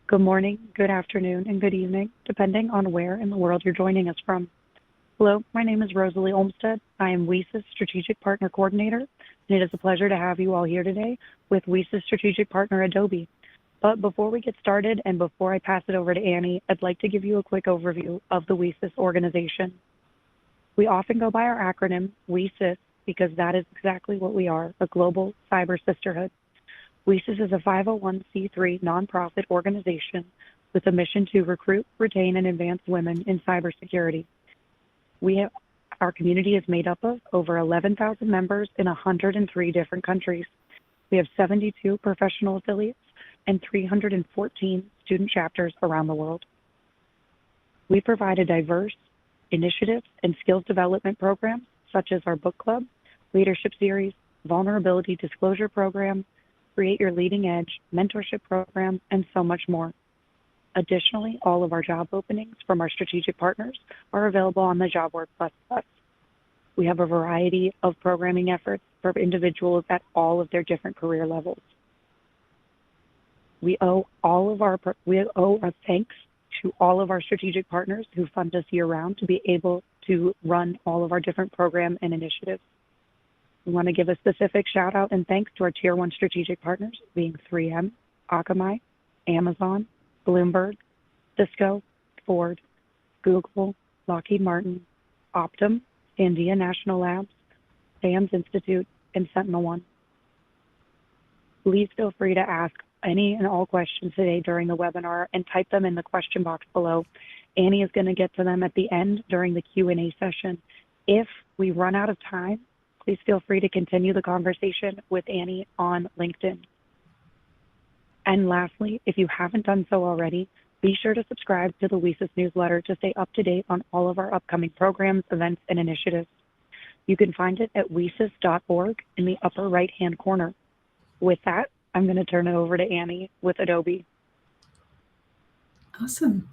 Good morning, good afternoon, and good evening, depending on where in the world you're joining us from. Hello, my name is Rosalie Olmsted. I am WESA's Strategic Partner Coordinator, and it is a pleasure to have you all here today with WESA's Strategic Partner Adobe. But before we get started and before I pass it over to Annie, I'd like to give you a quick overview of the WESA's organization. We often go by our acronym, WESIS, because that is exactly what we are, a global cyber sisterhood. WESIS is a 501c3 nonprofit organization with a mission to recruit, retain, and advance women in cybersecurity. Our community is made up of over 11,000 members in 103 different countries. We have 72 professional affiliates and 314 student chapters around the world. We provide a diverse initiatives and skills development programs such as our book club, leadership series, vulnerability disclosure program, Create Your Leading Edge, mentorship program, and so much more. Additionally, all of our job openings from our strategic partners are available on the JobWork Plus. We have a variety of programming efforts for individuals at all of their different career levels. We owe our thanks to all of our strategic partners who fund us year-round to be able to run all of our different program and initiatives. We want to give a specific shout out and thanks to our Tier 1 strategic partners, being 3M, Akamai, Amazon, Bloomberg, Cisco, Ford, Google, Lockheed Martin, Optum, Sandia National Labs, SAMS Institute, and SentinelOne. Please feel free to ask any and all questions today during the webinar and type them in the question box below. Annie is going to get to them at the end during the Q&A session. If we run out of time, please feel free to continue the conversation with Annie on LinkedIn. And lastly, if you haven't done so already, be sure to subscribe to the WESIS newsletter to stay up to date on all of our upcoming programs, events, and initiatives. You can find it at wesis.org in the upper right-hand corner. With that, I'm going to turn it over to Annie with Adobe. Awesome.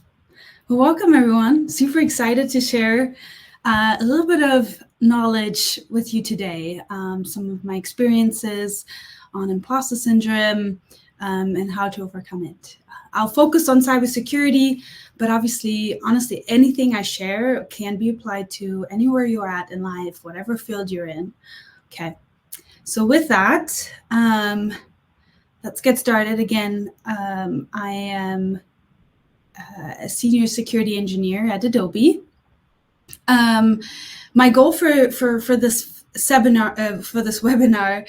Well, welcome everyone. Super excited to share a little bit of knowledge with you today. Some of my experiences on imposter syndrome and how to overcome it. I'll focus on cybersecurity, but obviously, honestly, anything I share can be applied to anywhere you're at in life, whatever field you're in. Okay. So with that, let's get started. Again, I am a senior security engineer at Adobe. My goal for this webinar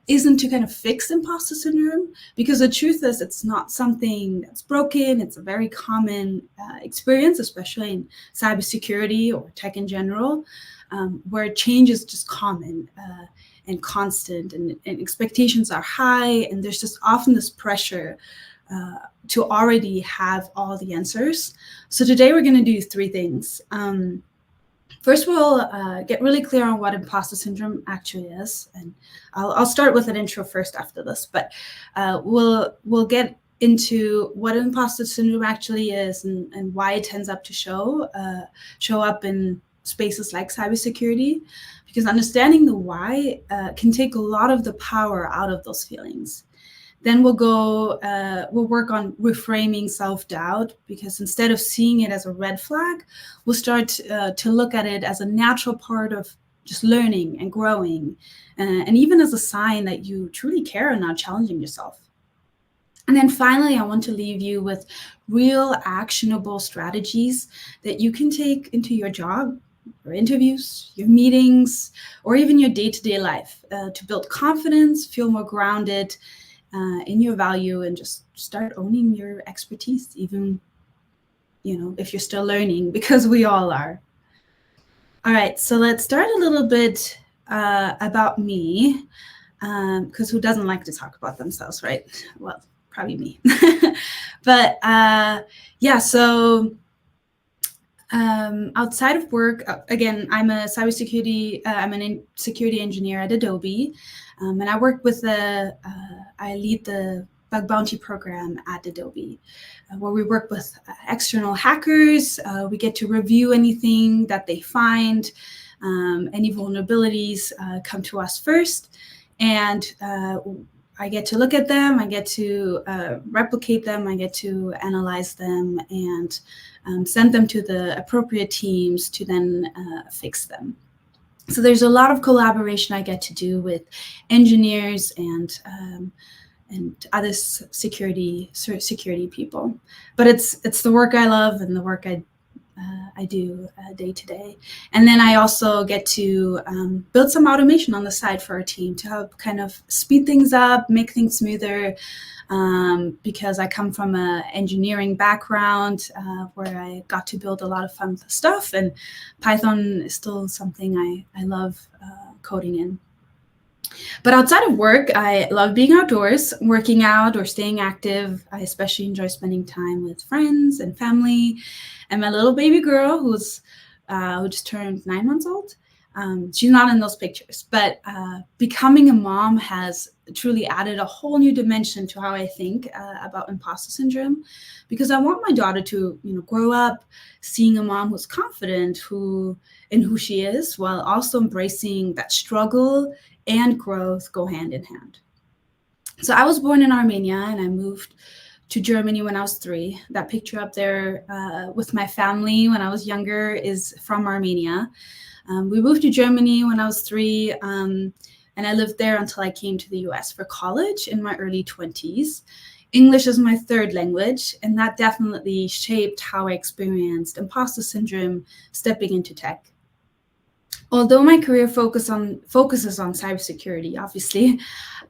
isn't to kind of fix imposter syndrome, because the truth is it's not something that's broken. It's a very common experience, especially in cybersecurity or tech in general, where change is just common and constant, and expectations are high, and there's just often this pressure to already have all the answers. So today we're going to do three things. First, we'll get really clear on what imposter syndrome actually is, and I'll start with an intro first after this. But we'll get into what imposter syndrome actually is and why it tends up to show up in spaces like cybersecurity, because understanding the why can take a lot of the power out of those feelings. Then we'll work on reframing self-doubt, because instead of seeing it as a red flag, we'll start to look at it as a natural part of just learning and growing, and even as a sign that you truly care and not challenging yourself. And then finally, I want to leave you with real actionable strategies that you can take into your job, your interviews, your meetings, or even your day-to-day life to build confidence, feel more grounded in your value, and just start owning your expertise, even if you're still learning, because we all are. All right, so let's start a little bit about me, because who doesn't like to talk about themselves, right? Well, probably me. But yeah, so outside of work, again, I'm a security engineer at Adobe, and I work with I lead the bug bounty program at Adobe, where we work with external hackers. We get to review anything that they find, any vulnerabilities come to us first, and I get to look at them, I get to replicate them, I get to analyze them, and send them to the appropriate teams to then fix them. So there's a lot of collaboration I get to do with engineers and other security people. But it's the work I love and the work I do day to day. And then I also get to build some automation on the side for our team to help kind of speed things up, make things smoother, because I come from an engineering background where I got to build a lot of fun stuff, and Python is still something I love coding in. But outside of work, I love being outdoors, working out or staying active. I especially enjoy spending time with friends and family. And my little baby girl, who just turned 9 months old, she's not in those pictures. But becoming a mom has truly added a whole new dimension to how I think about imposter syndrome, because I want my daughter to, grow up seeing a mom who's confident in who she is, while also embracing that struggle and growth go hand in hand. So I was born in Armenia and I moved to Germany when I was 3. That picture up there with my family when I was younger is from Armenia. We moved to Germany when I was 3, and I lived there until I came to the US for college in my early 20s. English is my 3rd language, and that definitely shaped how I experienced imposter syndrome stepping into tech. Although my career focuses on cybersecurity, obviously,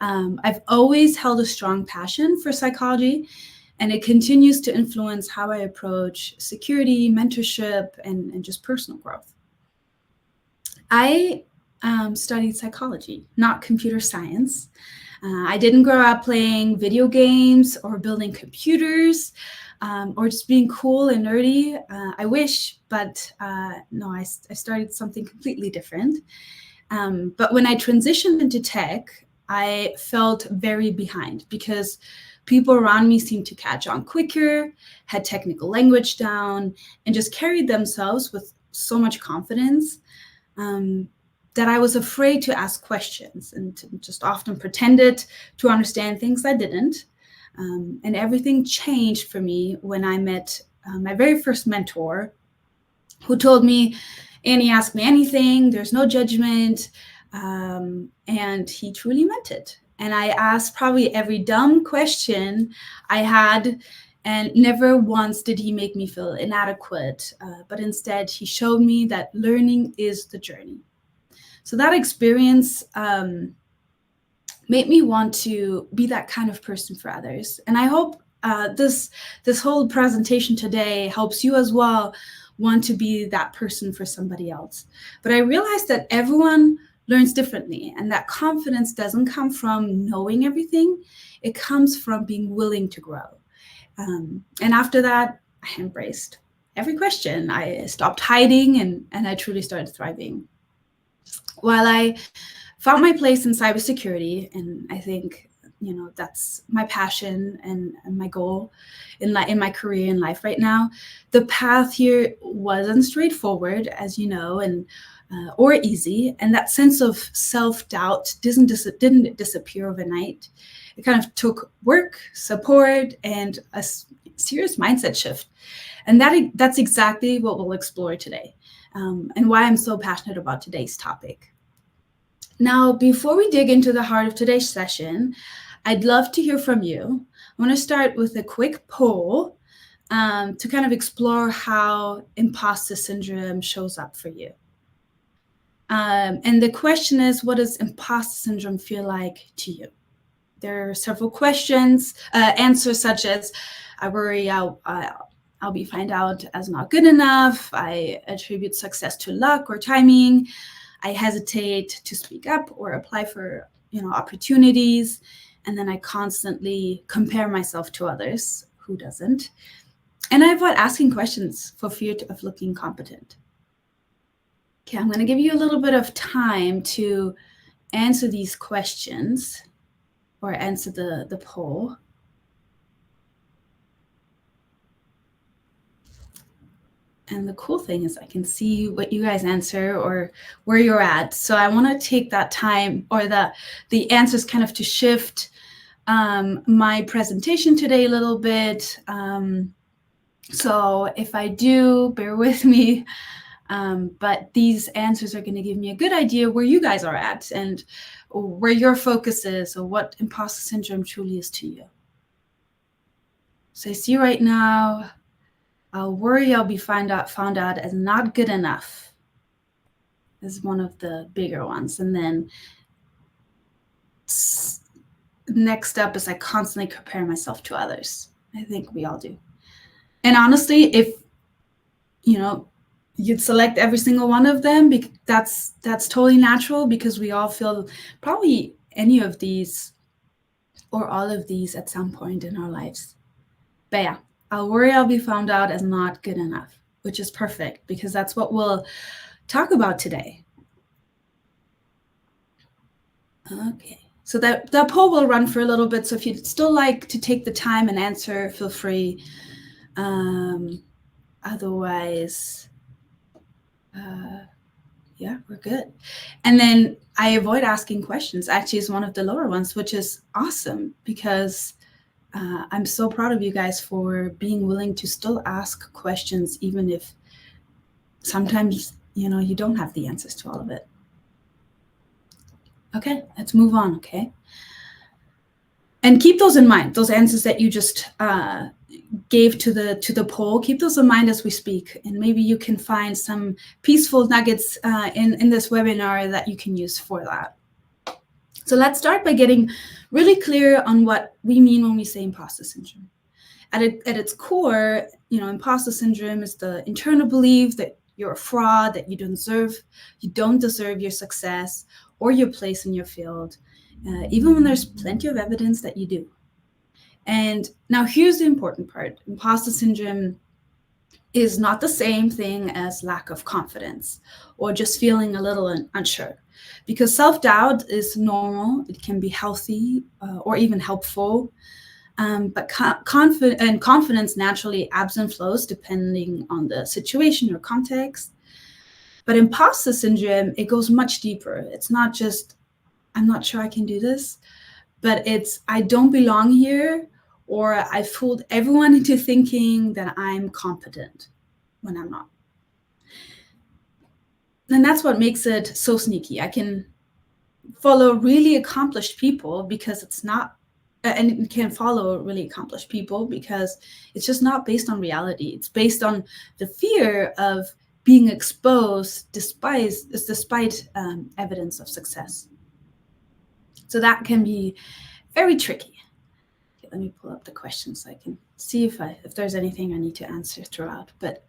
I've always held a strong passion for psychology, and it continues to influence how I approach security, mentorship, and just personal growth. I studied psychology, not computer science. I didn't grow up playing video games or building computers, or just being cool and nerdy. I wish, but no, I started something completely different. But when I transitioned into tech, I felt very behind because people around me seemed to catch on quicker, had technical language down, and just carried themselves with so much confidence that I was afraid to ask questions and just often pretended to understand things I didn't. And everything changed for me when I met my very first mentor, who told me, Annie, ask me anything, there's no judgment. And he truly meant it. And I asked probably every dumb question I had, and never once did he make me feel inadequate. But instead, he showed me that learning is the journey. So that experience made me want to be that kind of person for others. And I hope this whole presentation today helps you as well want to be that person for somebody else. But I realized that everyone learns differently, and that confidence doesn't come from knowing everything. It comes from being willing to grow. And after that, I embraced every question. I stopped hiding, and I truly started thriving. While I found my place in cybersecurity, and I think, that's my passion and my goal in my career in life right now, the path here wasn't straightforward, as you know, and or easy. And that sense of self-doubt didn't disappear overnight. It kind of took work, support, and a serious mindset shift. And that's exactly what we'll explore today, and why I'm so passionate about today's topic. Now, before we dig into the heart of today's session, I'd love to hear from you. I want to start with a quick poll to kind of explore how imposter syndrome shows up for you. And the question is, what does imposter syndrome feel like to you? There are several answers such as, I worry I'll be found out as not good enough. I attribute success to luck or timing. I hesitate to speak up or apply for, opportunities. And then I constantly compare myself to others. Who doesn't? And I avoid asking questions for fear of looking competent. Okay, I'm going to give you a little bit of time to answer these questions or answer the poll. And the cool thing is I can see what you guys answer or where you're at. So I want to take that time, or the answers kind of to shift my presentation today a little bit. So if I do, bear with me. But these answers are going to give me a good idea where you guys are at and where your focus is or what imposter syndrome truly is to you. So I see right now, I'll worry I'll be found out as not good enough is one of the bigger ones. And then next up is I constantly compare myself to others. I think we all do. And honestly, if, you'd select every single one of them, that's totally natural because we all feel probably any of these or all of these at some point in our lives. But yeah, I'll worry I'll be found out as not good enough, which is perfect because that's what we'll talk about today. Okay, so that poll will run for a little bit. So if you'd still like to take the time and answer, feel free. Otherwise, yeah, we're good. And then I avoid asking questions. Actually, is one of the lower ones, which is awesome because I'm so proud of you guys for being willing to still ask questions, even if sometimes, you don't have the answers to all of it. Okay, let's move on, okay? And keep those in mind, those answers that you just gave to the poll, keep those in mind as we speak. And maybe you can find some peaceful nuggets in this webinar that you can use for that. So let's start by getting really clear on what we mean when we say imposter syndrome. At its core, imposter syndrome is the internal belief that you're a fraud, that you don't deserve your success or your place in your field, even when there's plenty of evidence that you do. And now here's the important part. Imposter syndrome is not the same thing as lack of confidence or just feeling a little unsure, because self-doubt is normal. It can be healthy or even helpful. But confidence naturally ebbs and flows depending on the situation or context. But imposter syndrome, it goes much deeper. It's not just, I'm not sure I can do this, but it's, I don't belong here, or I fooled everyone into thinking that I'm competent when I'm not. And that's what makes it so sneaky. I can follow really accomplished people because it's not, and it can follow really accomplished people because it's just not based on reality. It's based on the fear of being exposed despite evidence of success. So that can be very tricky. Okay, let me pull up the questions so I can see if there's anything I need to answer throughout. But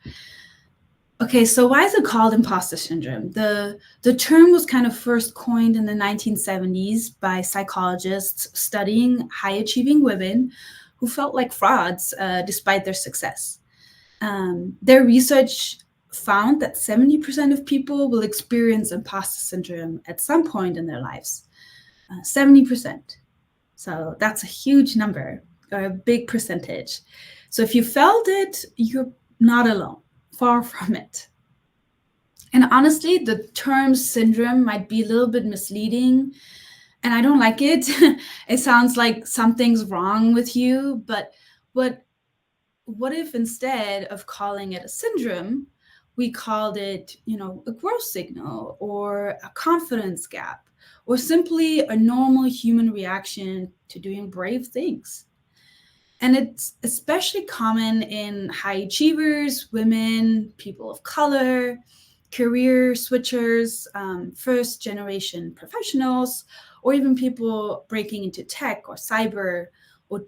okay, so why is it called imposter syndrome? The term was kind of first coined in the 1970s by psychologists studying high-achieving women who felt like frauds despite their success. Their research found that 70% of people will experience imposter syndrome at some point in their lives. 70%. So that's a huge number, or a big percentage. So if you felt it, you're not alone. Far from it. And honestly, the term syndrome might be a little bit misleading, and I don't like it. It sounds like something's wrong with you, but what if instead of calling it a syndrome, we called it, a growth signal or a confidence gap or simply a normal human reaction to doing brave things? And it's especially common in high achievers, women, people of color, career switchers, first generation professionals, or even people breaking into tech or cyber, or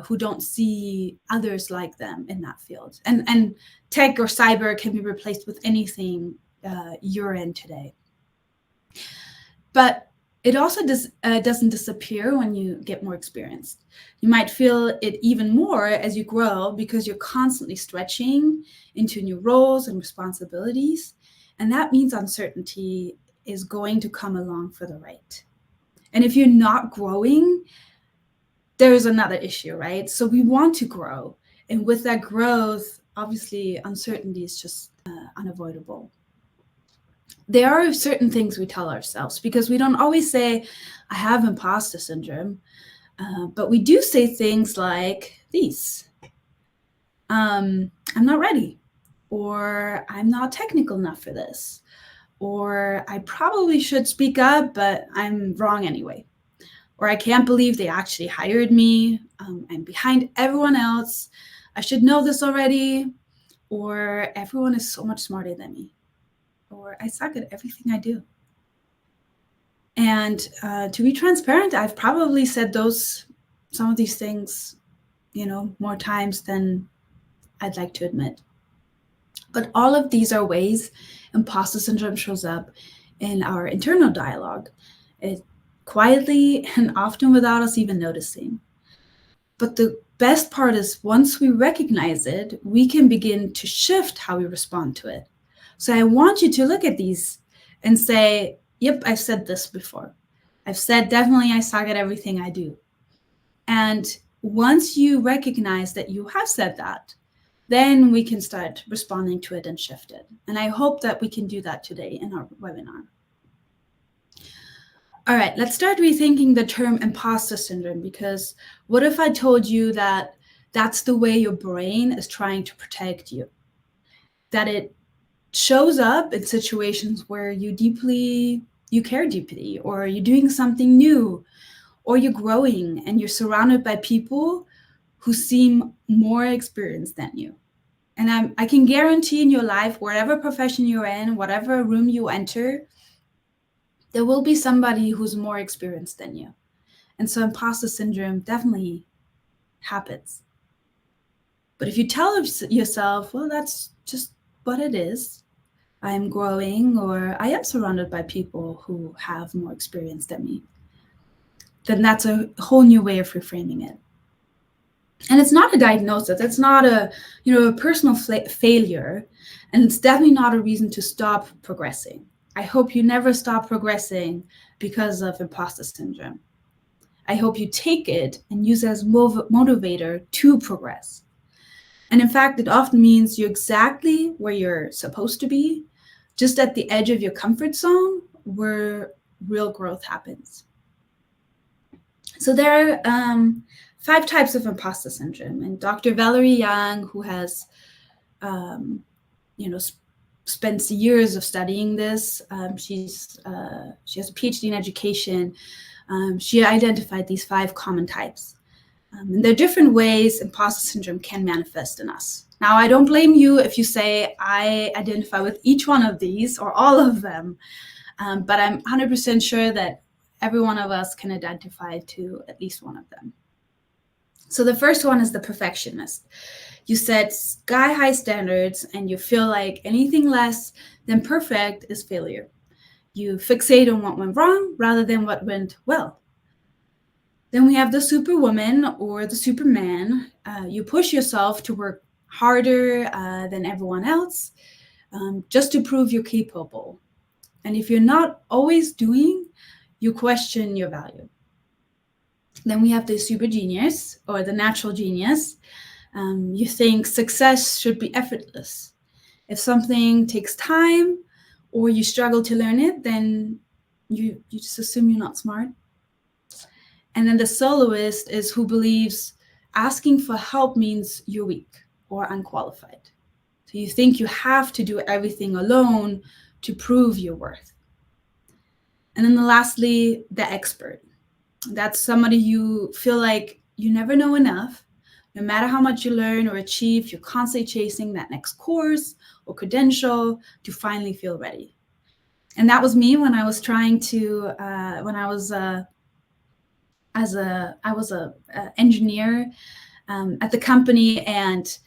who don't see others like them in that field. And tech or cyber can be replaced with anything you're in today. But it also doesn't disappear when you get more experienced. You might feel it even more as you grow because you're constantly stretching into new roles and responsibilities. And that means uncertainty is going to come along for the right. And if you're not growing, there's another issue, right? So we want to grow. And with that growth, obviously, uncertainty is just unavoidable. There are certain things we tell ourselves because we don't always say, I have imposter syndrome. But we do say things like these. I'm not ready, or I'm not technical enough for this, or I probably should speak up, but I'm wrong anyway, or I can't believe they actually hired me. I'm behind everyone else. I should know this already, or everyone is so much smarter than me, or I suck at everything I do. And to be transparent, I've probably said some of these things, more times than I'd like to admit. But all of these are ways imposter syndrome shows up in our internal dialogue, it quietly and often without us even noticing. But the best part is once we recognize it, we can begin to shift how we respond to it. So I want you to look at these and say, yep, I've said this before. I've said definitely I suck at everything I do. And once you recognize that you have said that, then we can start responding to it and shift it. And I hope that we can do that today in our webinar. All right, let's start rethinking the term imposter syndrome, because what if I told you that that's the way your brain is trying to protect you? That it shows up in situations where you care deeply, or you're doing something new, or you're growing and you're surrounded by people who seem more experienced than you. And I can guarantee in your life, whatever profession you're in, whatever room you enter, there will be somebody who's more experienced than you. And so imposter syndrome definitely happens. But if you tell yourself, well, that's just what it is, I'm growing, or I am surrounded by people who have more experience than me, then that's a whole new way of reframing it. And it's not a diagnosis. It's not a personal failure. And it's definitely not a reason to stop progressing. I hope you never stop progressing because of imposter syndrome. I hope you take it and use it as motivator to progress. And in fact, it often means you're exactly where you're supposed to be, just at the edge of your comfort zone where real growth happens. So there are 5 types of imposter syndrome, and Dr. Valerie Young, who has, spent years of studying this, she has a PhD in education. She identified these 5 common types. And there are different ways imposter syndrome can manifest in us. Now, I don't blame you if you say I identify with each one of these or all of them, but I'm 100% sure that every one of us can identify to at least one of them. So the first one is the perfectionist. You set sky-high standards and you feel like anything less than perfect is failure. You fixate on what went wrong rather than what went well. Then we have the superwoman or the superman. You push yourself to work harder than everyone else just to prove you're capable. And if you're not always doing, you question your value. Then we have the super genius or the natural genius. You think success should be effortless. If something takes time or you struggle to learn it, then you just assume you're not smart. And then the soloist is who believes asking for help means you're weak or unqualified. So you think you have to do everything alone to prove your worth. And then lastly, the expert. That's somebody you feel like you never know enough. No matter how much you learn or achieve, you're constantly chasing that next course or credential to finally feel ready. And that was me when I was trying to, I was a engineer at the company and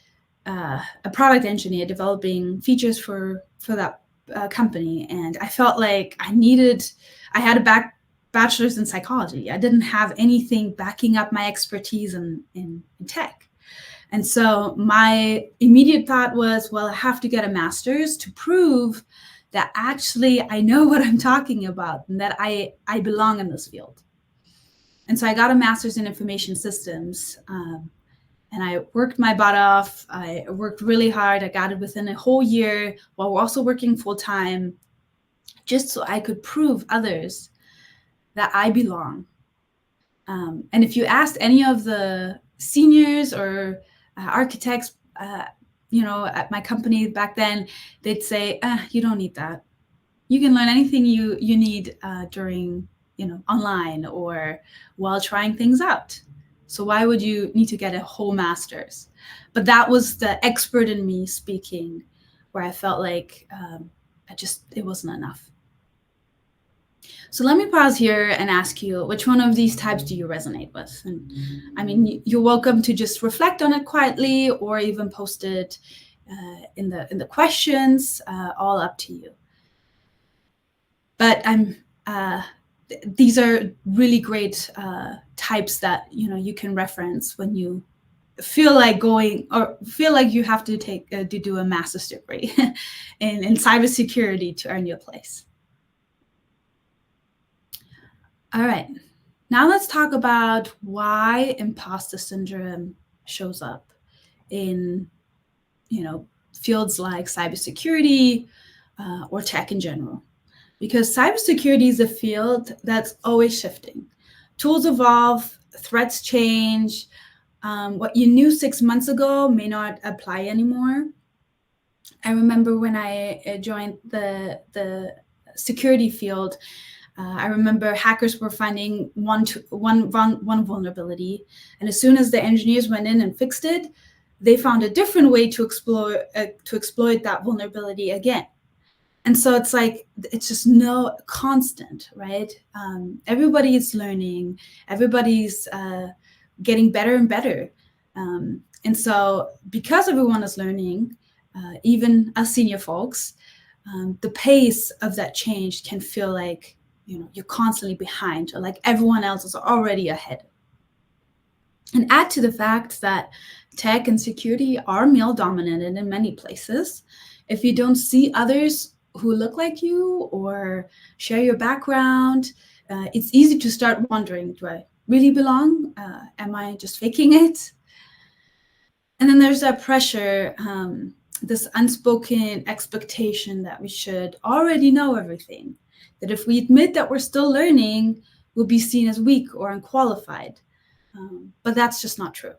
a product engineer developing features for that company. And I felt like I had a bachelor's in psychology. I didn't have anything backing up my expertise in tech. And so my immediate thought was, well, I have to get a master's to prove that actually I know what I'm talking about and that I belong in this field. And so I got a master's in information systems. And I worked my butt off. I worked really hard. I got it within a whole year while also working full time, just so I could prove others that I belong. And if you asked any of the seniors or architects, at my company back then, they'd say, you don't need that. You can learn anything you need during, online or while trying things out. So why would you need to get a whole master's? But that was the expert in me speaking, where I felt like it wasn't enough. So let me pause here and ask you, which one of these types do you resonate with? And I mean, you're welcome to just reflect on it quietly or even post it in the questions, all up to you. But these are really great types that you can reference when you feel like going or feel like you have to do a master's degree in cybersecurity to earn your place. All right, now let's talk about why imposter syndrome shows up in fields like cybersecurity or tech in general. Because cybersecurity is a field that's always shifting. Tools evolve, threats change. What you knew 6 months ago may not apply anymore. I remember when I joined the security field, I remember hackers were finding one vulnerability, and as soon as the engineers went in and fixed it, they found a different way to exploit that vulnerability again. And so it's just no constant, right? Everybody is learning, everybody's getting better and better. And so because everyone is learning, even us senior folks, the pace of that change can feel like, you're constantly behind, or like everyone else is already ahead. And add to the fact that tech and security are male dominated in many places. If you don't see others who look like you or share your background, it's easy to start wondering, do I really belong? Am I just faking it? And then there's that pressure, this unspoken expectation that we should already know everything, that if we admit that we're still learning, we'll be seen as weak or unqualified. But that's just not true,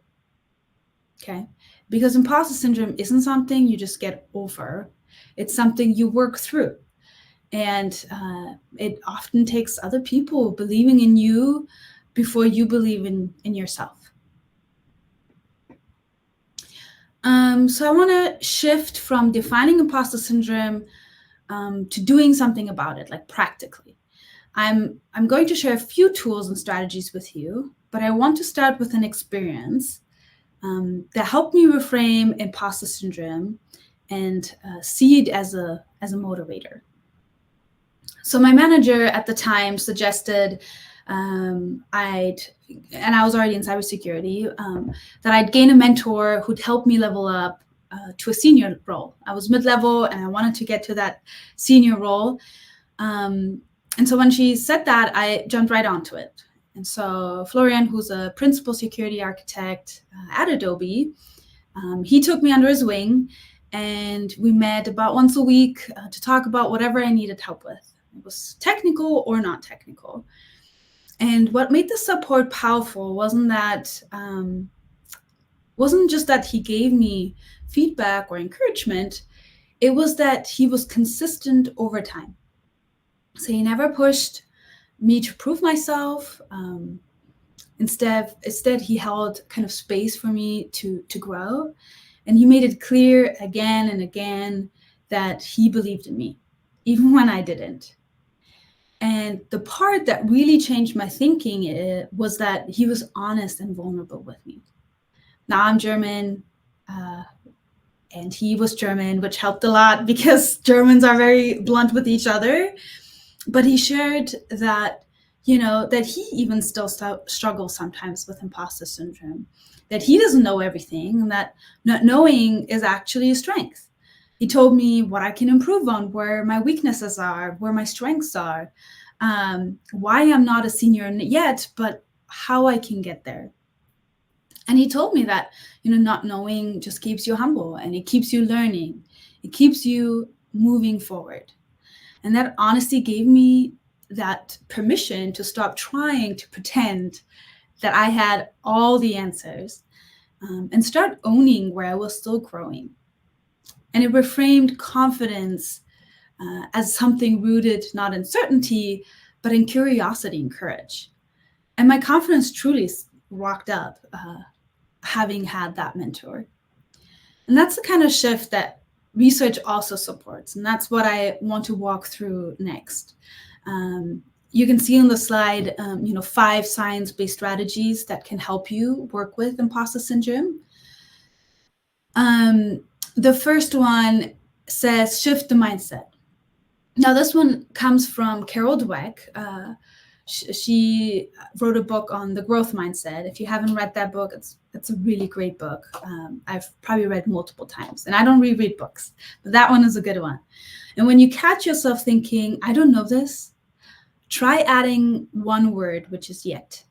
okay? Because imposter syndrome isn't something you just get over. It's something you work through. And it often takes other people believing in you before you believe in yourself. So I want to shift from defining imposter syndrome to doing something about it, like practically. I'm going to share a few tools and strategies with you, but I want to start with an experience that helped me reframe imposter syndrome and see it as a motivator. So my manager at the time suggested and I was already in cybersecurity, that I'd gain a mentor who'd help me level up to a senior role. I was mid-level and I wanted to get to that senior role. And so when she said that, I jumped right onto it. And so Florian, who's a principal security architect at Adobe, he took me under his wing, and we met about once a week to talk about whatever I needed help with. It was technical or not technical. And what made the support powerful wasn't just that he gave me feedback or encouragement. It was that he was consistent over time. So he never pushed me to prove myself. Instead, he held kind of space for me to grow. And he made it clear again and again that he believed in me, even when I didn't. And the part that really changed my thinking was that he was honest and vulnerable with me. Now I'm German, and he was German, which helped a lot because Germans are very blunt with each other. But he shared that, that he even still struggles sometimes with imposter syndrome, that he doesn't know everything, and that not knowing is actually a strength. He told me what I can improve on, where my weaknesses are, where my strengths are, why I'm not a senior yet, but how I can get there. And he told me that, not knowing just keeps you humble, and it keeps you learning. It keeps you moving forward. And that honesty gave me that permission to stop trying to pretend that I had all the answers, and start owning where I was still growing. And it reframed confidence as something rooted not in certainty, but in curiosity and courage. And my confidence truly walked up having had that mentor. And that's the kind of shift that research also supports. And that's what I want to walk through next. You can see on the slide, 5 science-based strategies that can help you work with imposter syndrome. The first one says shift the mindset. Now, this one comes from Carol Dweck. She wrote a book on the growth mindset. If you haven't read that book, it's a really great book. I've probably read multiple times, and I don't reread books, but that one is a good one. And when you catch yourself thinking, I don't know this, try adding one word, which is yet.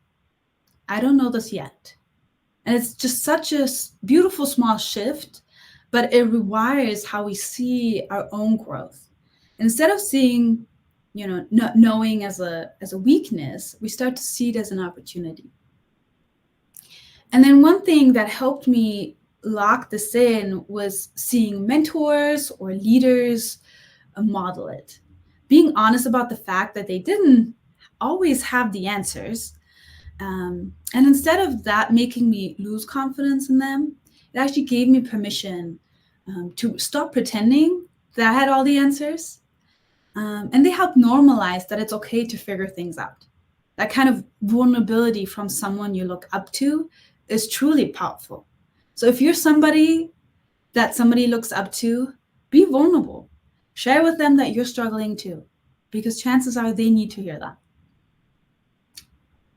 I don't know this yet. And it's just such a beautiful small shift, but it rewires how we see our own growth. And instead of seeing, not knowing as a weakness, we start to see it as an opportunity. And then one thing that helped me lock this in was seeing mentors or leaders model it. Being honest about the fact that they didn't always have the answers. And instead of that making me lose confidence in them, it actually gave me permission to stop pretending that I had all the answers. And they help normalize that it's okay to figure things out. That kind of vulnerability from someone you look up to is truly powerful. So if you're somebody that somebody looks up to, be vulnerable. Share with them that you're struggling too, because chances are they need to hear that.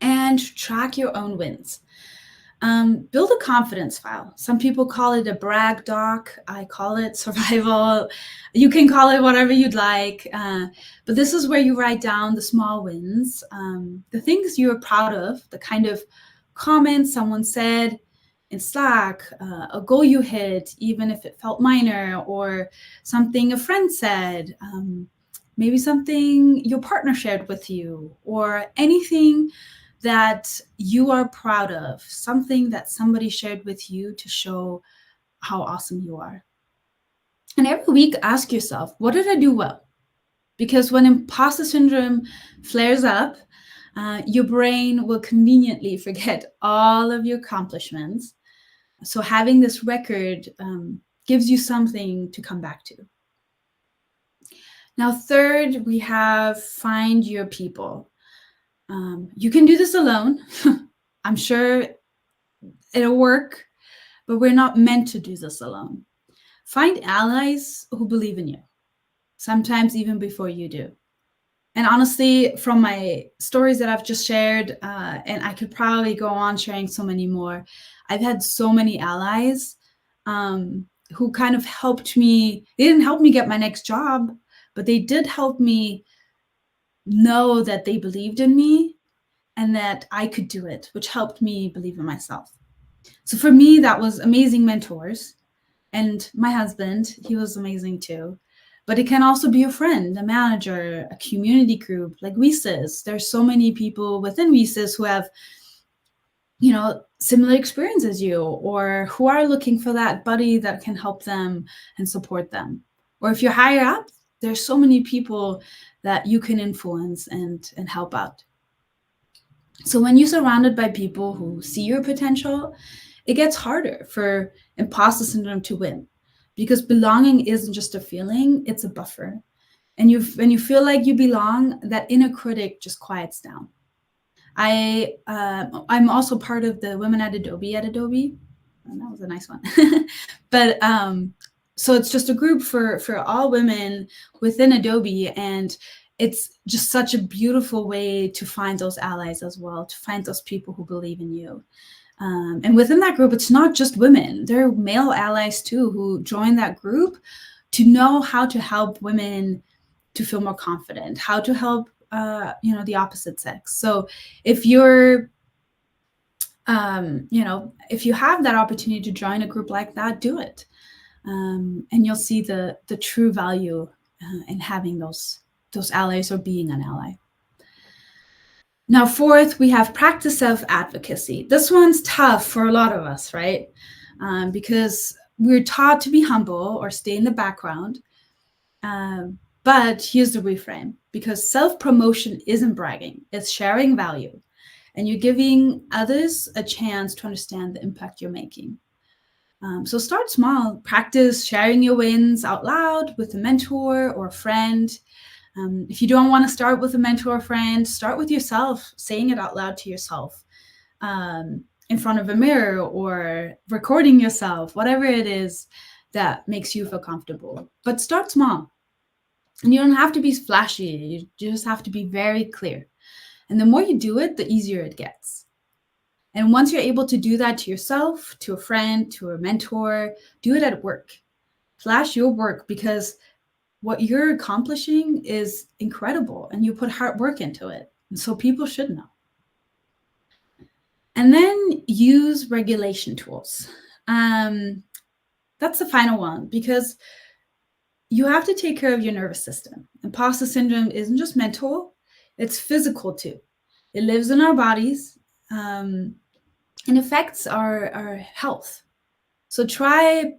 And track your own wins. Build a confidence file. Some people call it a brag doc. I call it survival. You can call it whatever you'd like. But this is where you write down the small wins, the things you're proud of, the kind of comments someone said in Slack, a goal you hit, even if it felt minor, or something a friend said, maybe something your partner shared with you, or anything that you are proud of, something that somebody shared with you to show how awesome you are. And every week, ask yourself, what did I do well? Because when imposter syndrome flares up, your brain will conveniently forget all of your accomplishments. So having this record gives you something to come back to. Now, third, we have find your people. You can do this alone. I'm sure it'll work, but we're not meant to do this alone. Find allies who believe in you, sometimes even before you do. And honestly, from my stories that I've just shared, and I could probably go on sharing so many more, I've had so many allies who kind of helped me. They didn't help me get my next job, but they did help me know that they believed in me and that I could do it, which helped me believe in myself. So for me, that was amazing mentors. And my husband, he was amazing too. But it can also be a friend, a manager, a community group like WeSys. There's so many people within WeSys who have, similar experience as you, or who are looking for that buddy that can help them and support them. Or if you're higher up, there's so many people that you can influence and help out. So when you're surrounded by people who see your potential, it gets harder for imposter syndrome to win, because belonging isn't just a feeling, it's a buffer. And when you feel like you belong, that inner critic just quiets down. I'm also part of the Women at Adobe And that was a nice one. But so it's just a group for all women within Adobe, and it's just such a beautiful way to find those allies as well, to find those people who believe in you. And within that group, it's not just women. There are male allies too who join that group to know how to help women to feel more confident, how to help the opposite sex. So if you're if you have that opportunity to join a group like that, do it. And you'll see the true value in having those allies or being an ally. Now, fourth, we have practice self-advocacy. This one's tough for a lot of us, right? Because we're taught to be humble or stay in the background. But here's the reframe, because self-promotion isn't bragging, it's sharing value. And you're giving others a chance to understand the impact you're making. So start small, practice sharing your wins out loud with a mentor or a friend. If you don't want to start with a mentor or friend, start with yourself, saying it out loud to yourself in front of a mirror or recording yourself, whatever it is that makes you feel comfortable. But start small. And you don't have to be flashy. You just have to be very clear. And the more you do it, the easier it gets. And once you're able to do that to yourself, to a friend, to a mentor, do it at work. Flash your work, because what you're accomplishing is incredible and you put hard work into it. And so people should know. And then use regulation tools. That's the final one, because you have to take care of your nervous system. Imposter syndrome isn't just mental, it's physical too. It lives in our bodies and affects our health. So try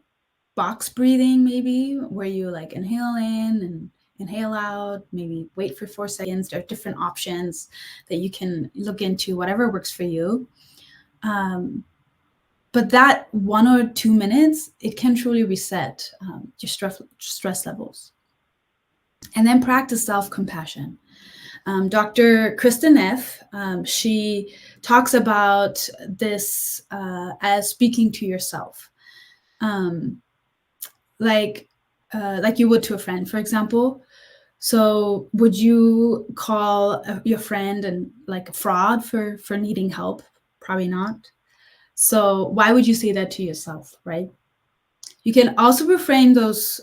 box breathing, maybe, where you like inhale in and inhale out, maybe wait for 4 seconds. There are different options that you can look into, whatever works for you. But that 1 or 2 minutes, it can truly reset your stress levels. And then practice self-compassion. Dr. Kristen Neff, she talks about this as speaking to yourself, like you would to a friend, for example. So would you call your friend and like a fraud for needing help? Probably not. So why would you say that to yourself, right? You can also reframe those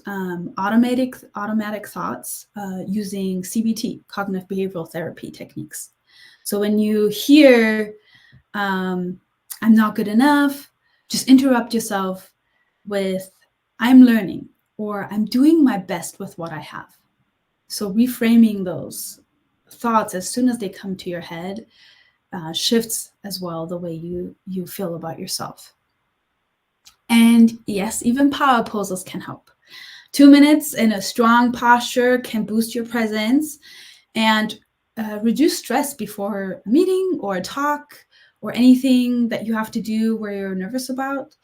automatic thoughts using CBT, cognitive behavioral therapy techniques. So when you hear, I'm not good enough, just interrupt yourself with, I'm learning, or I'm doing my best with what I have. So reframing those thoughts as soon as they come to your head shifts as well the way you feel about yourself. And yes, even power poses can help. 2 minutes in a strong posture can boost your presence and reduce stress before a meeting or a talk or anything that you have to do where you're nervous about.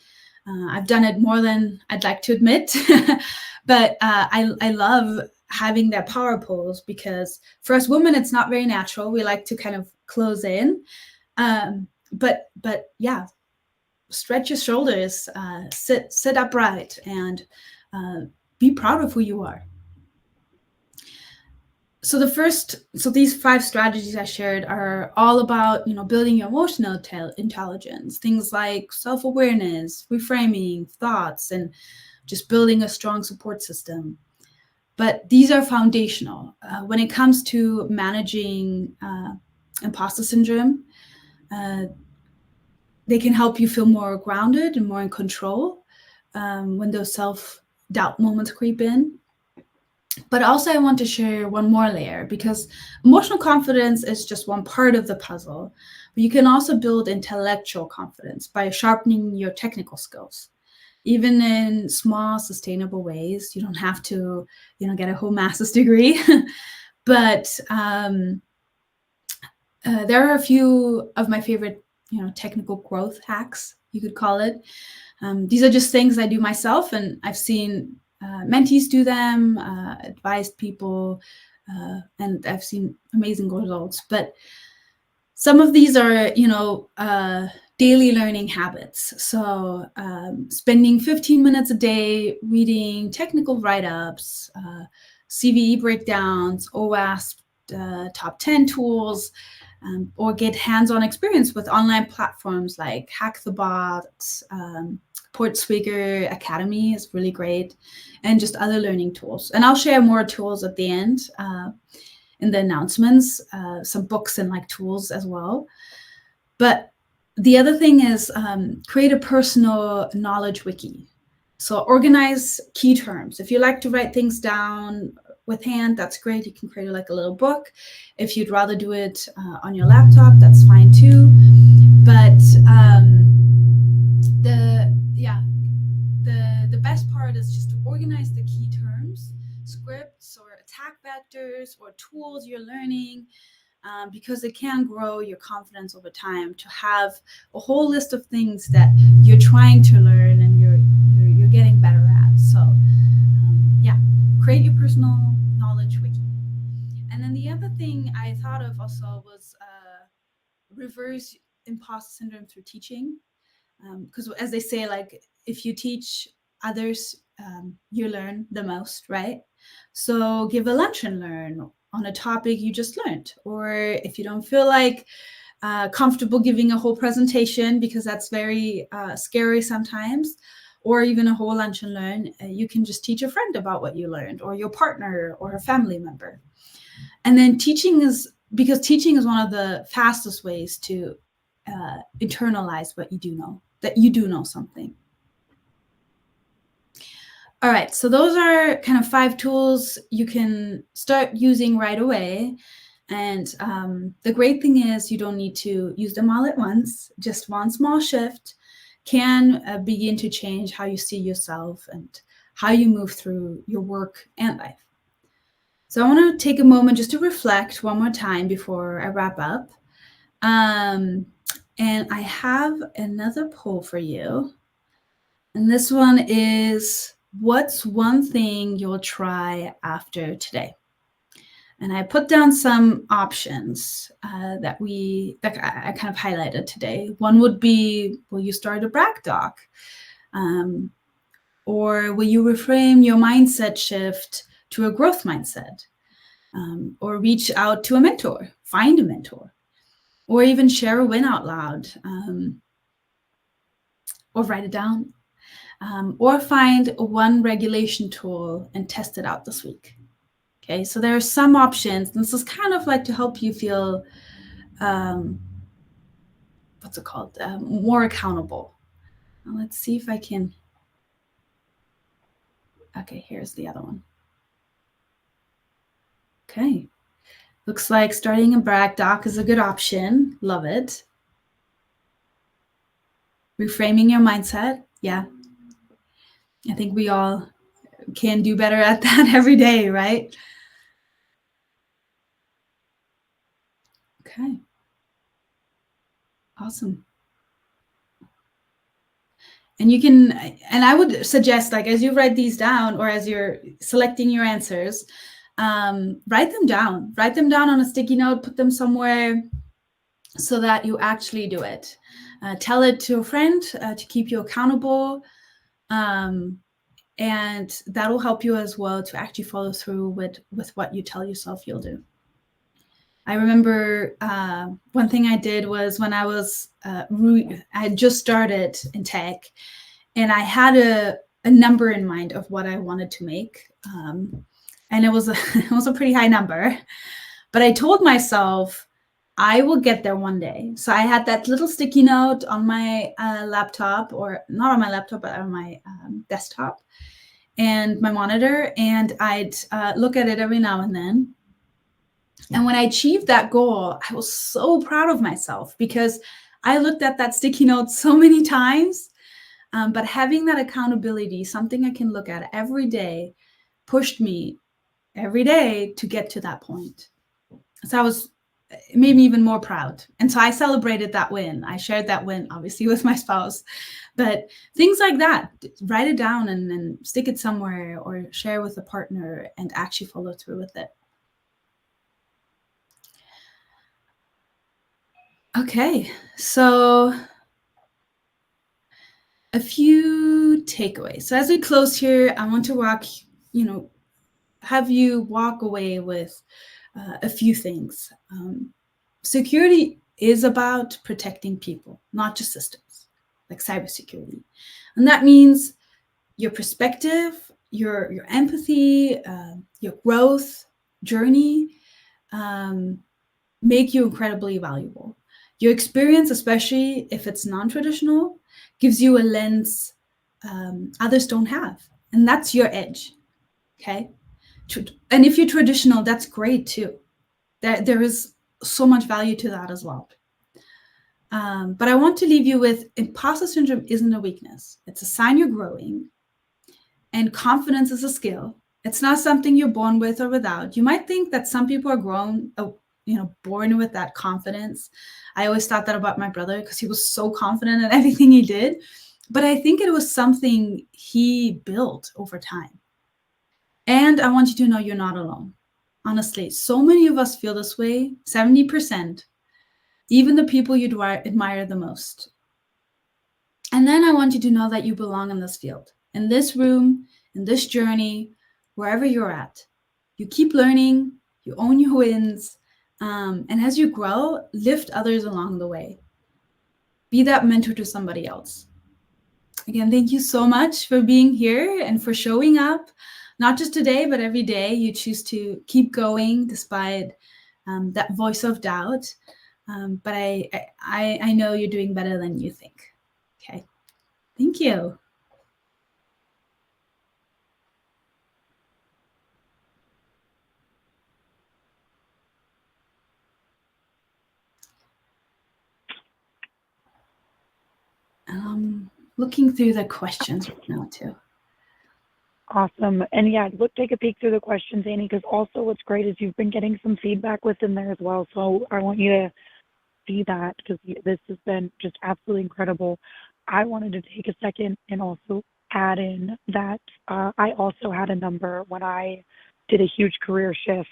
I've done it more than I'd like to admit, but I love having that power pose, because for us women, it's not very natural. We like to kind of close in, but yeah, stretch your shoulders, sit upright, and be proud of who you are. So these 5 strategies I shared are all about, building your emotional intelligence, things like self-awareness, reframing thoughts, and just building a strong support system. But these are foundational. When it comes to managing imposter syndrome, they can help you feel more grounded and more in control when those self-doubt moments creep in. But also I want to share one more layer, because emotional confidence is just one part of the puzzle. But you can also build intellectual confidence by sharpening your technical skills, even in small, sustainable ways. You don't have to, get a whole master's degree. But there are a few of my favorite, technical growth hacks, you could call it. These are just things I do myself, and I've seen mentees do them, advised people, and I've seen amazing results. But some of these are, daily learning habits. So spending 15 minutes a day reading technical write-ups, CVE breakdowns, OWASP top 10 tools, or get hands-on experience with online platforms like Hack the Box, Portswigger Academy is really great, and just other learning tools. And I'll share more tools at the end in the announcements, some books and tools as well. But the other thing is create a personal knowledge wiki. So organize key terms. If you like to write things down, with hand, that's great. You can create like a little book. If you'd rather do it on your laptop, that's fine too. But the best part is just to organize the key terms, scripts or attack vectors or tools you're learning, because it can grow your confidence over time to have a whole list of things that you're trying to learn and you're getting better at. So create your personal knowledge wiki. And then the other thing I thought of also was reverse imposter syndrome through teaching. Because as they say, like, if you teach others, you learn the most, right? So give a lunch and learn on a topic you just learned. Or if you don't feel like comfortable giving a whole presentation, because that's very scary sometimes, or even a whole lunch and learn, you can just teach a friend about what you learned, or your partner or a family member. And then teaching is one of the fastest ways to internalize what you do know, that you do know something. All right, so those are kind of 5 tools you can start using right away. And the great thing is you don't need to use them all at once. Just one small shift can begin to change how you see yourself and how you move through your work and life. So I want to take a moment just to reflect one more time before I wrap up. And I have another poll for you. And this one is, what's one thing you'll try after today? And I put down some options that I kind of highlighted today. One would be, will you start a brag doc? Or will you reframe your mindset shift to a growth mindset? Or reach out to a mentor, find a mentor, or even share a win out loud, or write it down, or find one regulation tool and test it out this week. Okay, so there are some options. This is kind of like to help you feel, more accountable. Now let's see if I can. Okay, here's the other one. Okay, looks like starting a brag doc is a good option. Love it. Reframing your mindset. Yeah, I think we all can do better at that every day, right? Okay. Awesome. And you can, and I would suggest, like, as you write these down or as you're selecting your answers, write them down. Write them down on a sticky note, put them somewhere so that you actually do it. Tell it to a friend to keep you accountable. And that will help you as well to actually follow through with what you tell yourself you'll do. I remember one thing I did was when I was, I had just started in tech, and I had a number in mind of what I wanted to make. And it was a pretty high number, but I told myself I will get there one day. So I had that little sticky note on my laptop, or not on my laptop, but on my desktop and my monitor. And I'd look at it every now and then. And when I achieved that goal, I was so proud of myself because I looked at that sticky note so many times. But having that accountability, something I can look at every day, pushed me every day to get to that point. So it made me even more proud. And so I celebrated that win. I shared that win, obviously, with my spouse. But things like that, write it down and then stick it somewhere or share with a partner and actually follow through with it. Okay, so a few takeaways. So as we close here, I want to have you walk away with a few things. Security is about protecting people, not just systems, like cybersecurity. And that means your perspective, your empathy, your growth journey make you incredibly valuable. Your experience, especially if it's non-traditional, gives you a lens others don't have. And that's your edge, okay? And if you're traditional, that's great too. There is so much value to that as well. But I want to leave you with imposter syndrome isn't a weakness. It's a sign you're growing, and confidence is a skill. It's not something you're born with or without. You might think that some people are born with that confidence. I always thought that about my brother because he was so confident in everything he did. But I think it was something he built over time. And I want you to know you're not alone. Honestly, so many of us feel this way, 70%, even the people you admire the most. And then I want you to know that you belong in this field, in this room, in this journey, wherever you're at. You keep learning, you own your wins, and as you grow, lift others along the way. Be that mentor to somebody else. Again, thank you so much for being here and for showing up, not just today, but every day. You choose to keep going despite that voice of doubt. But I know you're doing better than you think. Okay, thank you. Looking through the questions right now too. Awesome. And yeah, take a peek through the questions, Annie, because also what's great is you've been getting some feedback within there as well. So I want you to see that because this has been just absolutely incredible. I wanted to take a second and also add in that I also had a number when I did a huge career shift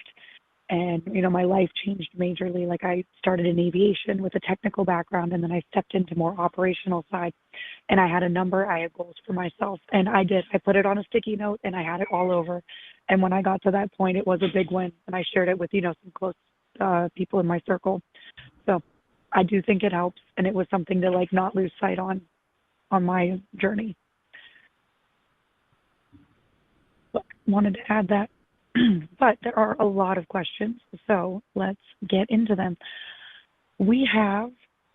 and, my life changed majorly. Like I started in aviation with a technical background and then I stepped into more operational side and I had a number, I had goals for myself and I put it on a sticky note and I had it all over. And when I got to that point, it was a big win and I shared it with, some close people in my circle. So I do think it helps, and it was something to not lose sight on my journey. But wanted to add that. But there are a lot of questions, so let's get into them. We have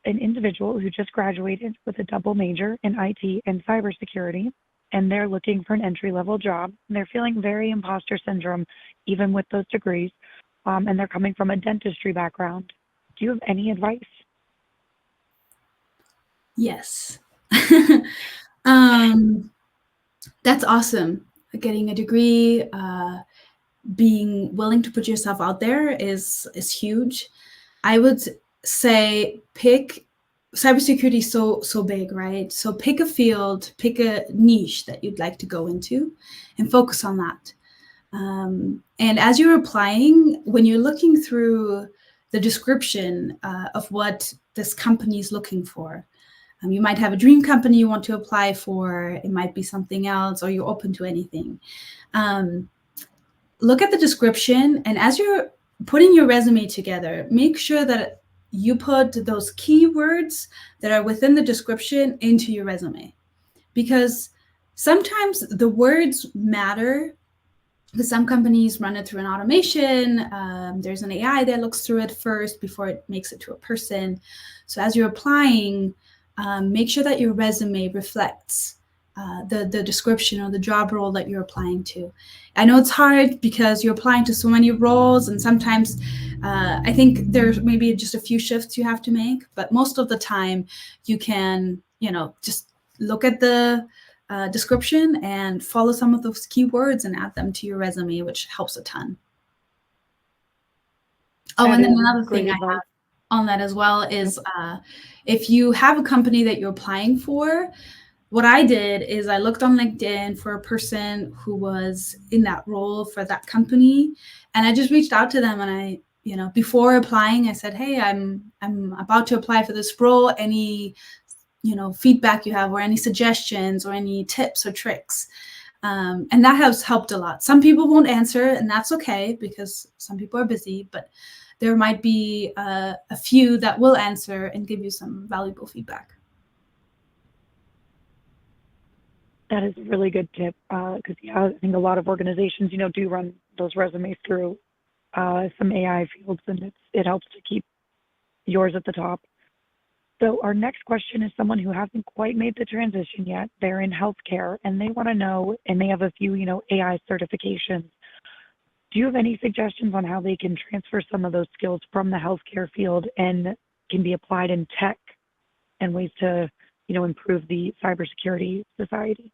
an individual who just graduated with a double major in IT and cybersecurity, and they're looking for an entry-level job. And they're feeling very imposter syndrome, even with those degrees, and they're coming from a dentistry background. Do you have any advice? Yes. That's awesome. Getting a degree, being willing to put yourself out there is huge. I would say pick cybersecurity so big, right? So pick a field, pick a niche that you'd like to go into and focus on that. And as you're applying, when you're looking through the description of what this company is looking for, you might have a dream company you want to apply for. It might be something else, or you're open to anything. Look at the description, and as you're putting your resume together, make sure that you put those keywords that are within the description into your resume, because sometimes the words matter. Because some companies run it through an automation. There's an AI that looks through it first before it makes it to a person. So as you're applying, make sure that your resume reflects the description or the job role that you're applying to. I know it's hard because you're applying to so many roles, and sometimes I think there's maybe just a few shifts you have to make, but most of the time you can, just look at the description and follow some of those keywords and add them to your resume, which helps a ton. Oh, and then another thing I have on that as well is if you have a company that you're applying for, what I did is I looked on LinkedIn for a person who was in that role for that company, and I just reached out to them, and I, before applying, I said, hey, I'm about to apply for this role. Any feedback you have, or any suggestions, or any tips or tricks. And that has helped a lot. Some people won't answer, and that's okay because some people are busy, but there might be a few that will answer and give you some valuable feedback. That is a really good tip because I think a lot of organizations, do run those resumes through some AI fields, and it helps to keep yours at the top. So our next question is someone who hasn't quite made the transition yet. They're in healthcare and they want to know, and they have a few, AI certifications. Do you have any suggestions on how they can transfer some of those skills from the healthcare field and can be applied in tech and ways to, improve the cybersecurity society?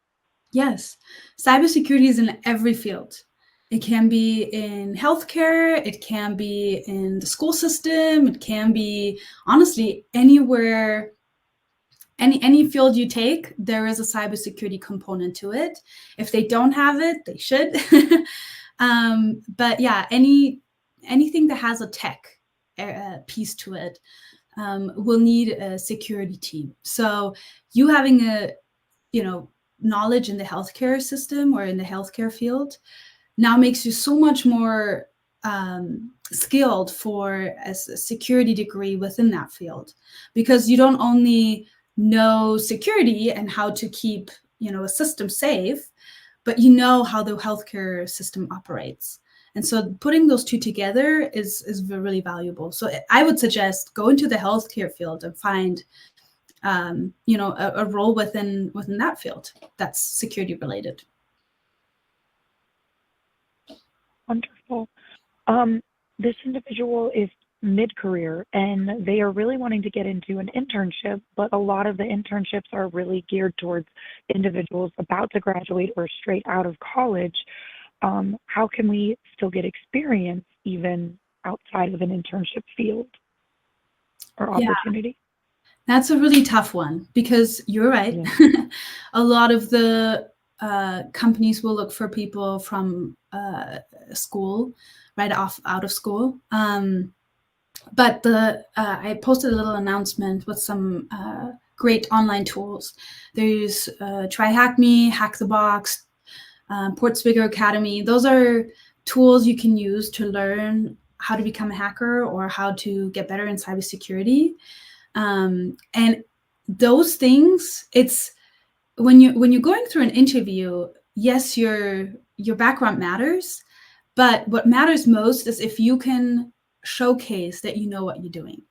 Yes, cybersecurity is in every field. It can be in healthcare, it can be in the school system, it can be honestly anywhere, any field you take, there is a cybersecurity component to it. If they don't have it, they should. But yeah, anything that has a tech piece to it will need a security team. So you having a knowledge in the healthcare system or in the healthcare field now makes you so much more skilled for a security degree within that field, because you don't only know security and how to keep a system safe, but you know how the healthcare system operates. And so putting those two together is really valuable. So I would suggest go into the healthcare field and find a role within that field that's security related. Wonderful. This individual is mid-career and they are really wanting to get into an internship, but a lot of the internships are really geared towards individuals about to graduate or straight out of college. How can we still get experience even outside of an internship field or opportunity? That's a really tough one, because you're right. Yeah. A lot of the companies will look for people from school, right out of school. But I posted a little announcement with some great online tools. There's Try Hack Me, Hack the Box, Portsbigger Academy. Those are tools you can use to learn how to become a hacker or how to get better in cybersecurity. And those things, it's when you're going through an interview, yes, your background matters, but what matters most is if you can showcase that you know what you're doing.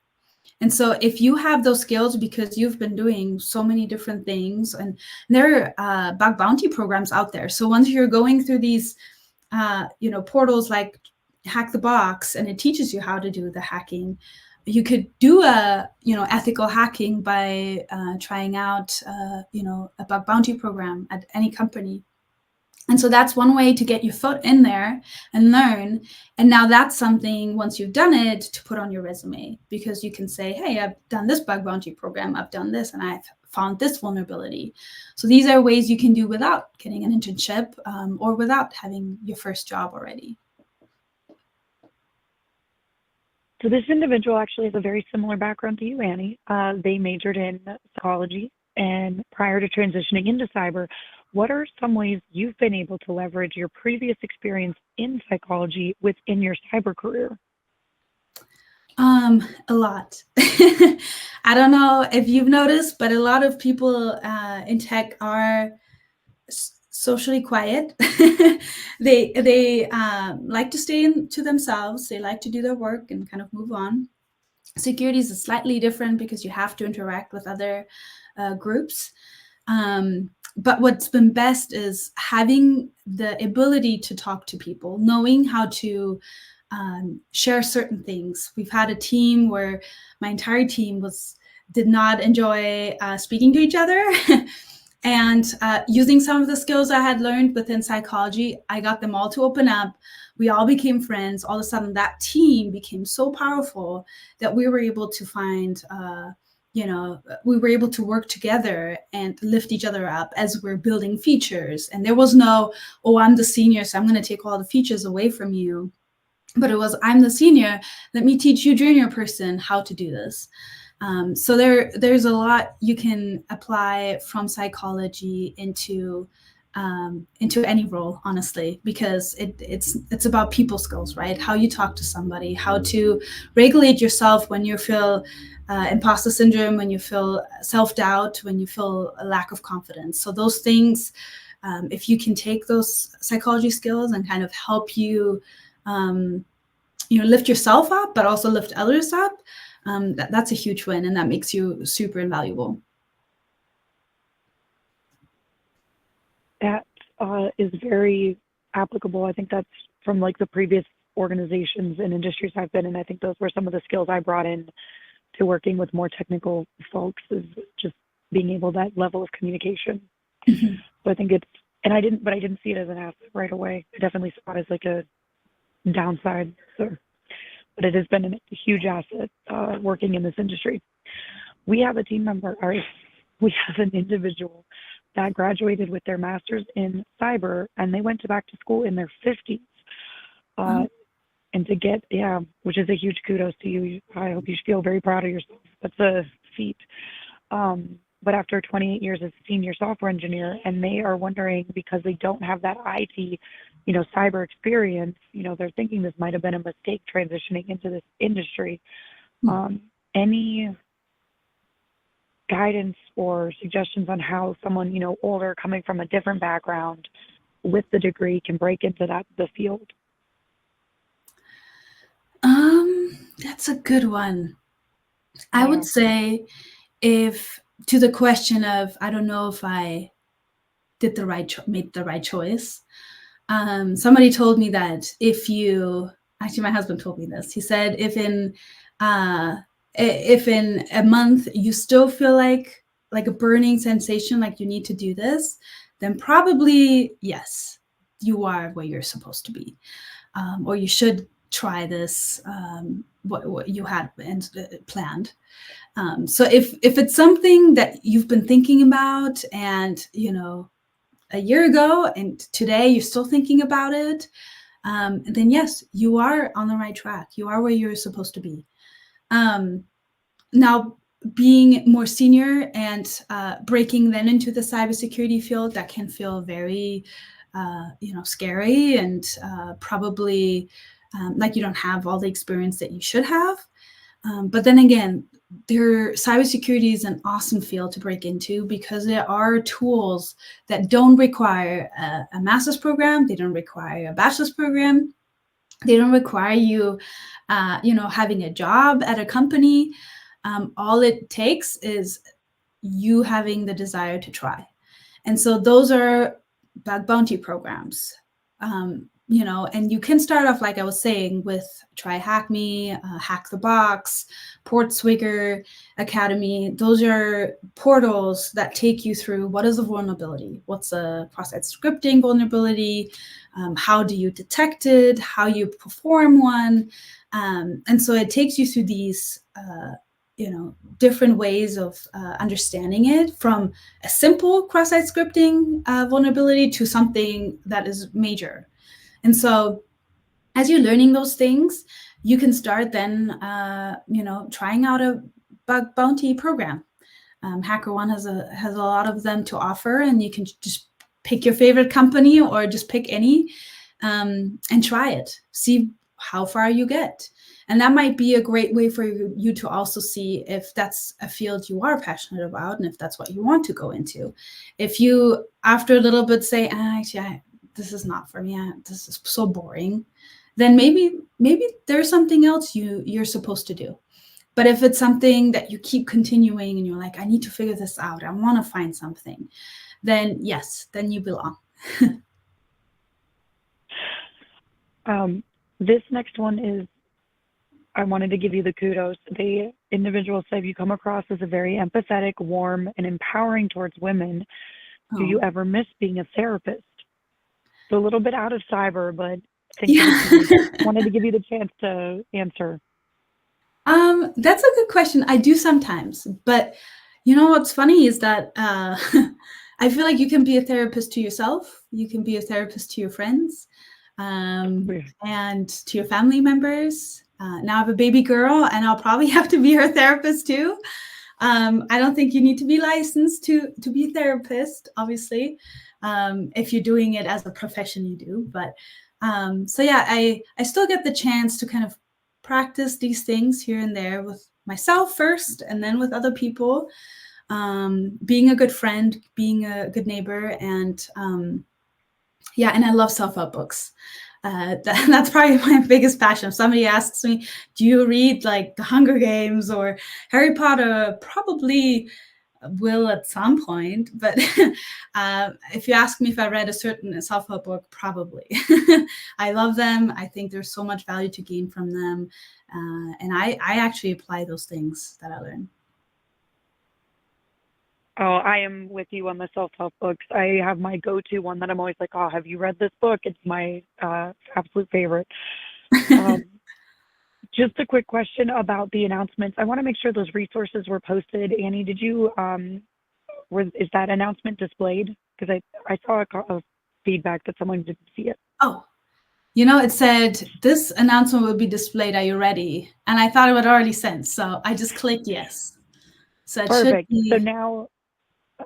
And so if you have those skills because you've been doing so many different things, and there are bug bounty programs out there. So once you're going through these, portals like Hack the Box, and it teaches you how to do the hacking, you could do ethical hacking by trying out, a bug bounty program at any company. And so that's one way to get your foot in there and learn. And now that's something, once you've done it, to put on your resume, because you can say, hey, I've done this bug bounty program, I've done this, and I've found this vulnerability. So these are ways you can do without getting an internship or without having your first job already. So this individual actually has a very similar background to you, Annie. They majored in psychology, and prior to transitioning into cyber, what are some ways you've been able to leverage your previous experience in psychology within your cyber career? A lot. I don't know if you've noticed, but a lot of people in tech are socially quiet. They like to stay to themselves. They like to do their work and kind of move on. Security is slightly different because you have to interact with other groups. But what's been best is having the ability to talk to people, knowing how to share certain things. We've had a team where my entire team did not enjoy speaking to each other. And using some of the skills I had learned within psychology, I got them all to open up. We all became friends. All of a sudden, that team became so powerful that we were able to find, we were able to work together and lift each other up as we're building features. And there was no, oh, I'm the senior, so I'm going to take all the features away from you. But it was, I'm the senior, let me teach you junior person how to do this. So there's a lot you can apply from psychology into any role, honestly, because it's about people skills, right? How you talk to somebody, how to regulate yourself when you feel imposter syndrome, when you feel self-doubt, when you feel a lack of confidence. So those things, if you can take those psychology skills and kind of help you, lift yourself up, but also lift others up, that's a huge win, and that makes you super invaluable. That is very applicable. I think that's from like the previous organizations and industries I've been in. I think those were some of the skills I brought in to working with more technical folks, is just being able that level of communication. Mhm. So I think it's, and I didn't see it as an asset right away. I definitely saw it as like a downside. So, but it has been a huge asset working in this industry. We have a team member, or we have an individual that graduated with their master's in cyber, and they went to back to school in their 50s. Oh. And to get, yeah, which is a huge kudos to you. I hope you feel very proud of yourself. That's a feat. But after 28 years as a senior software engineer, and they are wondering, because they don't have that IT, cyber experience, they're thinking this might have been a mistake transitioning into this industry. Any guidance or suggestions on how someone, older, coming from a different background with the degree, can break into the field? That's a good one. I Yeah. would say, if to the question of, I don't know if I did made the right choice. Somebody told me that actually my husband told me this. He said, uh, if in a month you still feel like a burning sensation, like you need to do this, then probably yes, you are where you're supposed to be, or you should try this, what you had planned. So if it's something that you've been thinking about, and a year ago and today you're still thinking about it, then yes, you are on the right track. You are where you're supposed to be. Now, being more senior and breaking then into the cybersecurity field, that can feel very, scary, and probably like you don't have all the experience that you should have. But then again, cybersecurity is an awesome field to break into, because there are tools that don't require a master's program. They don't require a bachelor's program. They don't require you, having a job at a company. All it takes is you having the desire to try. And so those are bug bounty programs. And you can start off, like I was saying, with Try Hack Me, Hack the Box, Portswigger Academy. Those are portals that take you through what is a vulnerability, what's a cross-site scripting vulnerability, how do you detect it, how you perform one. And so it takes you through these different ways of understanding it, from a simple cross-site scripting vulnerability to something that is major. And so as you're learning those things, you can start then, trying out a bug bounty program. HackerOne has a lot of them to offer, and you can just pick your favorite company or just pick any, and try it. See how far you get. And that might be a great way for you to also see if that's a field you are passionate about, and if that's what you want to go into. If you, after a little bit, say, actually, this is not for me, this is so boring, then maybe there's something else you're supposed to do. But if it's something that you keep continuing and you're like, I need to figure this out, I want to find something, then yes, then you belong. This next one is, I wanted to give you the kudos. The individual said you come across as a very empathetic, warm, and empowering towards women. Do you ever miss being a therapist? So a little bit out of cyber, but I think wanted to give you the chance to answer. That's a good question. I do sometimes, but what's funny is that I feel like you can be a therapist to yourself. You can be a therapist to your friends, and to your family members. Now I have a baby girl, and I'll probably have to be her therapist too. I don't think you need to be licensed to be a therapist, obviously. If you're doing it as a profession, you do. But so yeah, I still get the chance to kind of practice these things here and there with myself first, and then with other people. Being a good friend, being a good neighbor, and and I love self-help books. That's probably my biggest passion. If somebody asks me, do you read like The Hunger Games or Harry Potter? Probably will at some point, but if you ask me if I read a certain self-help book, probably. I love them. I think there's so much value to gain from them. And I actually apply those things that I learn. Oh, I am with you on the self-help books. I have my go-to one that I'm always like, oh, have you read this book? It's my absolute favorite. Um, just a quick question about the announcements. I want to make sure those resources were posted. Annie, did you, is that announcement displayed? Because I saw a feedback that someone didn't see it. Oh, it said, this announcement will be displayed. Are you ready? And I thought it would already sent. So I just clicked yes. So it Perfect. should be. So now,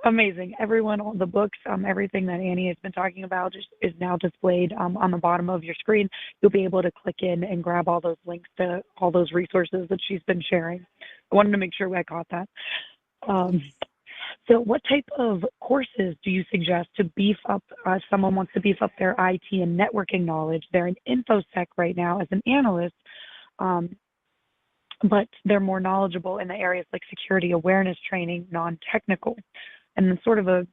amazing. Everyone, all the books, everything that Annie has been talking about is now displayed on the bottom of your screen. You'll be able to click in and grab all those links to all those resources that she's been sharing. I wanted to make sure I caught that. So what type of courses do you suggest to beef up, if someone wants to beef up their IT and networking knowledge? They're in InfoSec right now as an analyst, but they're more knowledgeable in the areas like security awareness training, non-technical. And then sort of a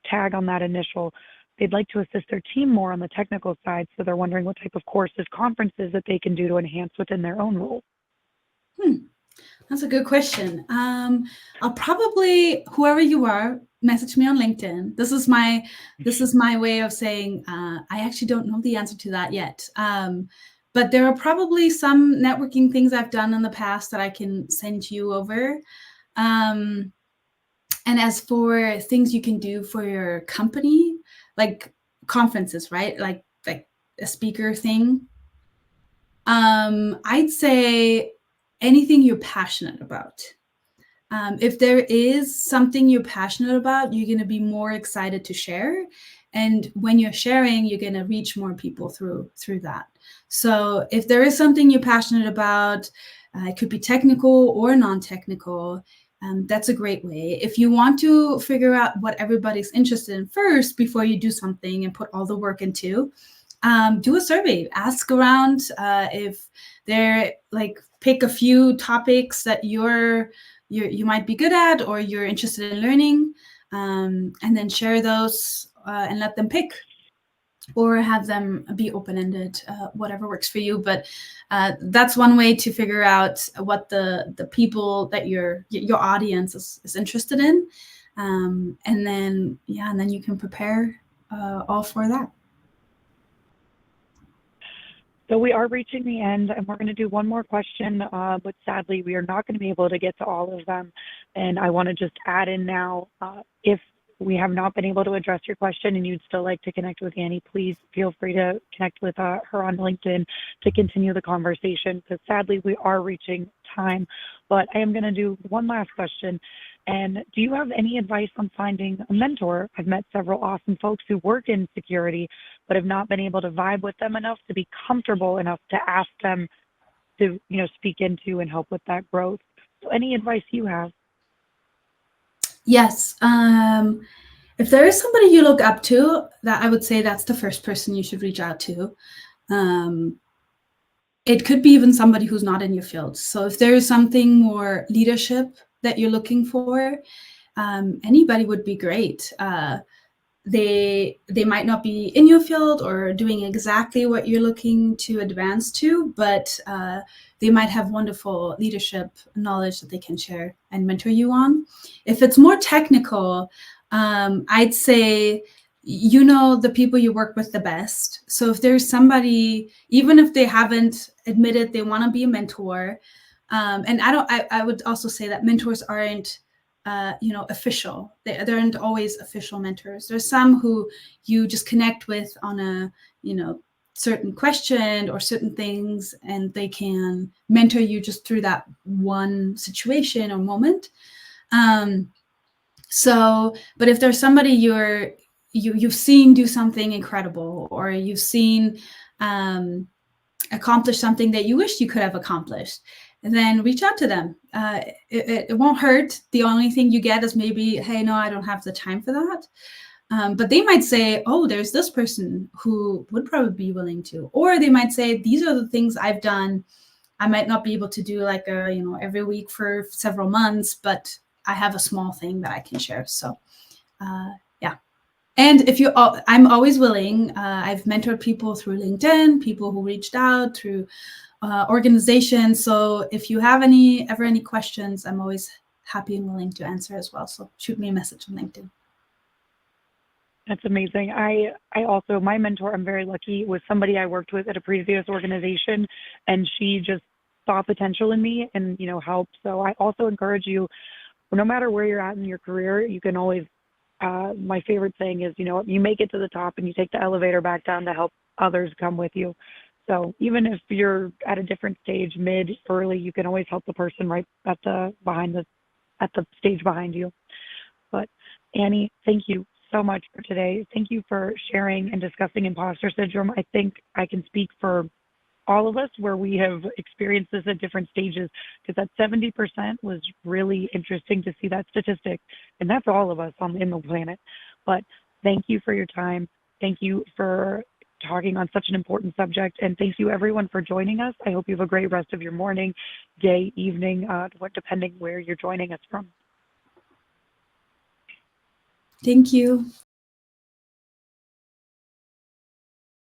tag on that initial, they'd like to assist their team more on the technical side, so they're wondering what type of courses, conferences that they can do to enhance within their own role. That's a good question. I'll probably, whoever you are, message me on LinkedIn. This is my way of saying I actually don't know the answer to that yet. But there are probably some networking things I've done in the past that I can send you over. And as for things you can do for your company, like conferences, right? Like a speaker thing. I'd say anything you're passionate about. If there is something you're passionate about, you're going to be more excited to share. And when you're sharing, you're going to reach more people through that. So if there is something you're passionate about, it could be technical or non-technical, that's a great way. If you want to figure out what everybody's interested in first before you do something and put all the work into, do a survey. Ask around if they're pick a few topics that you might be good at or you're interested in learning, and then share those and let them pick, or have them be open-ended, whatever works for you. But that's one way to figure out what the people that your audience is interested in, and then you can prepare all for that. So we are reaching the end, and we're going to do one more question, but sadly, we are not going to be able to get to all of them. And I want to just add in now, if we have not been able to address your question and you'd still like to connect with Annie, please feel free to connect with her on LinkedIn to continue the conversation, because sadly, we are reaching time. But I am going to do one last question. And do you have any advice on finding a mentor? I've met several awesome folks who work in security, but have not been able to vibe with them enough to be comfortable enough to ask them to, speak into and help with that growth. So any advice you have? Yes. If there is somebody you look up to, that I would say that's the first person you should reach out to. It could be even somebody who's not in your field. So if there is something more leadership that you're looking for, anybody would be great. They might not be in your field or doing exactly what you're looking to advance to, but they might have wonderful leadership knowledge that they can share and mentor you on. If it's more technical, I'd say the people you work with the best. So if there's somebody, even if they haven't admitted they want to be a mentor, and I would also say that mentors aren't official. They aren't always official mentors. There's some who you just connect with on a certain question or certain things, and they can mentor you just through that one situation or moment. But if there's somebody you've seen do something incredible, or you've seen accomplish something that you wish you could have accomplished, and then reach out to them. It won't hurt. The only thing you get is maybe, hey, no, I don't have the time for that. But they might say, oh, there's this person who would probably be willing to. Or they might say, these are the things I've done. I might not be able to do every week for several months, but I have a small thing that I can share. So yeah. And if you, I'm always willing. I've mentored people through LinkedIn, people who reached out through organizations. So if you have ever any questions, I'm always happy and willing to answer as well. So shoot me a message on LinkedIn. That's amazing. I also, my mentor, I'm very lucky, was somebody I worked with at a previous organization, and she just saw potential in me and, helped. So I also encourage you, no matter where you're at in your career, you can always, my favorite thing is, you make it to the top and you take the elevator back down to help others come with you. So even if you're at a different stage, mid, early, you can always help the person right at the stage behind you. But Annie, thank you so much for today. Thank you for sharing and discussing imposter syndrome. I think I can speak for all of us where we have experienced this at different stages, because that 70% was really interesting to see that statistic. And that's all of us in the planet. But thank you for your time. Thank you for talking on such an important subject. And thank you everyone for joining us. I hope you have a great rest of your morning, day, evening, depending where you're joining us from. Thank you.